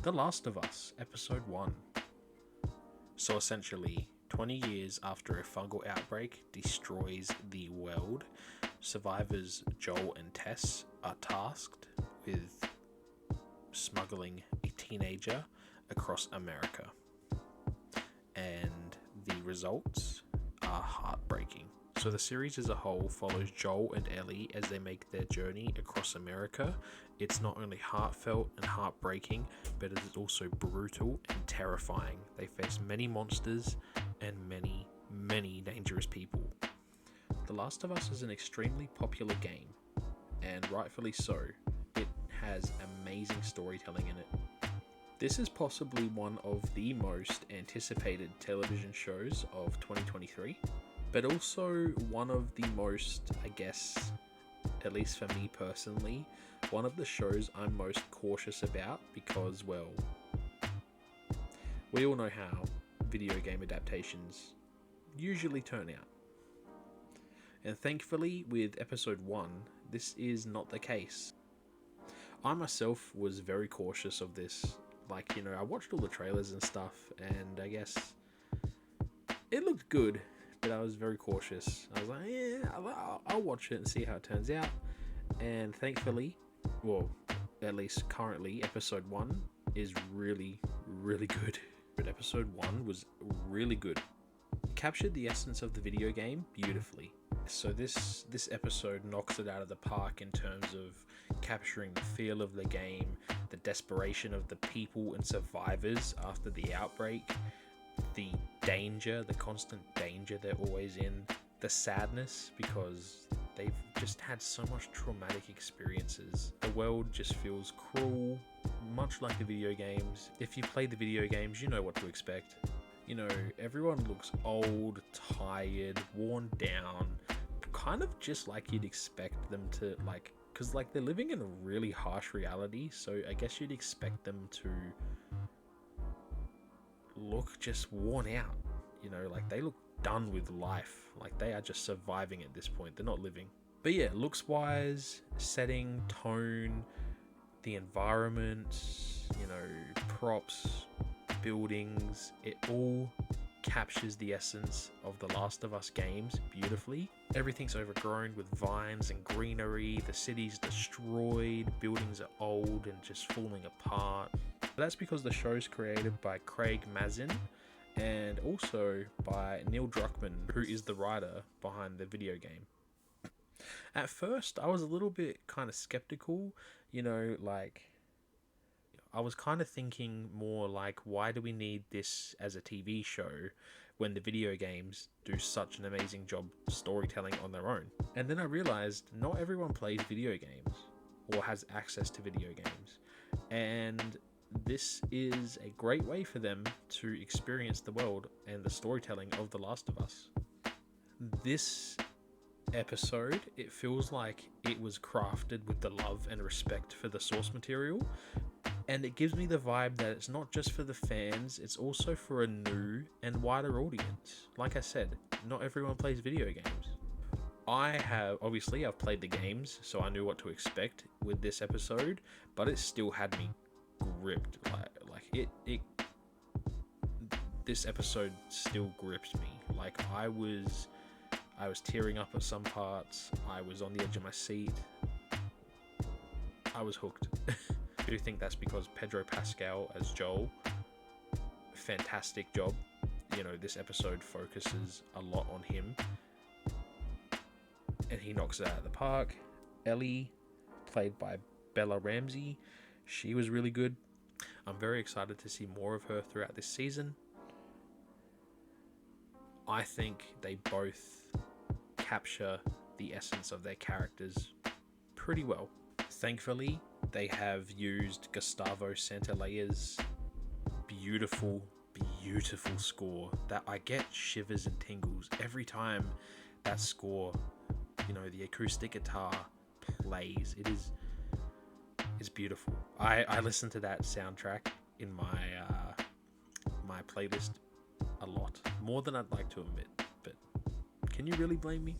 The Last of Us, Episode 1. So essentially, 20 years after a fungal outbreak destroys the world, survivors Joel and Tess are tasked with smuggling a teenager across America. And the results are heartbreaking. So the series as a whole follows Joel and Ellie as they make their journey across America. It's not only heartfelt and heartbreaking, but it is also brutal and terrifying. They face many monsters and many, many dangerous people. The Last of Us is an extremely popular game, and rightfully so. It has amazing storytelling in it. This is possibly one of the most anticipated television shows of 2023. But also one of the most, I guess, at least for me personally, one of the shows I'm most cautious about because, well, we all know how video game adaptations usually turn out. And thankfully, with episode 1, this is not the case. I myself was very cautious of this. Like, I watched all the trailers and stuff, and I guess it looked good. But I was very cautious. I was like, yeah, I'll watch it and see how it turns out. And thankfully, well, at least currently, episode 1 is really, really good. But episode 1 was really good. It captured the essence of the video game beautifully. So this episode knocks it out of the park in terms of capturing the feel of the game, the desperation of the people and survivors after the outbreak, the danger, the constant danger they're always in, the sadness because they've just had so much traumatic experiences. The world just feels cruel, much like the video games. If you play the video games, you know what to expect. Everyone looks old, tired, worn down, kind of just like you'd expect them to, because they're living in a really harsh reality, so I guess you'd expect them to look just worn out, they look done with life, they are just surviving at this point, they're not living. But yeah, looks wise, setting, tone, the environment, props, buildings, it all captures the essence of the Last of Us games beautifully. Everything's overgrown with vines and greenery, the city's destroyed, buildings are old and just falling apart. That's because the show's created by Craig Mazin and also by Neil Druckmann, who is the writer behind the video game. At first, I was a little bit kind of skeptical, I was kind of thinking more why do we need this as a TV show when the video games do such an amazing job storytelling on their own? And then I realized not everyone plays video games or has access to video games. And this is a great way for them to experience the world and the storytelling of The Last of Us. This episode, it feels like it was crafted with the love and respect for the source material, and it gives me the vibe that it's not just for the fans, it's also for a new and wider audience. Like I said, not everyone plays video games. I've played the games, so I knew what to expect with this episode, but it still had me gripped. This episode still gripped me. I was tearing up at some parts. I was on the edge of my seat. I was hooked. I do think that's because Pedro Pascal as Joel, fantastic job. This episode focuses a lot on him, and he knocks it out of the park. Ellie, played by Bella Ramsey, she was really good. I'm very excited to see more of her throughout this season. I think they both capture the essence of their characters pretty well. Thankfully, they have used Gustavo Santaolla's beautiful, beautiful score that I get shivers and tingles every time that score, the acoustic guitar plays. It's beautiful. I listen to that soundtrack in my playlist a lot, more than I'd like to admit, but can you really blame me?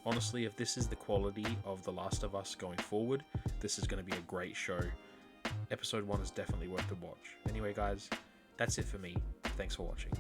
Honestly, if this is the quality of The Last of Us going forward, this is going to be a great show. episode 1 is definitely worth the watch. Anyway, guys, that's it for me. Thanks for watching.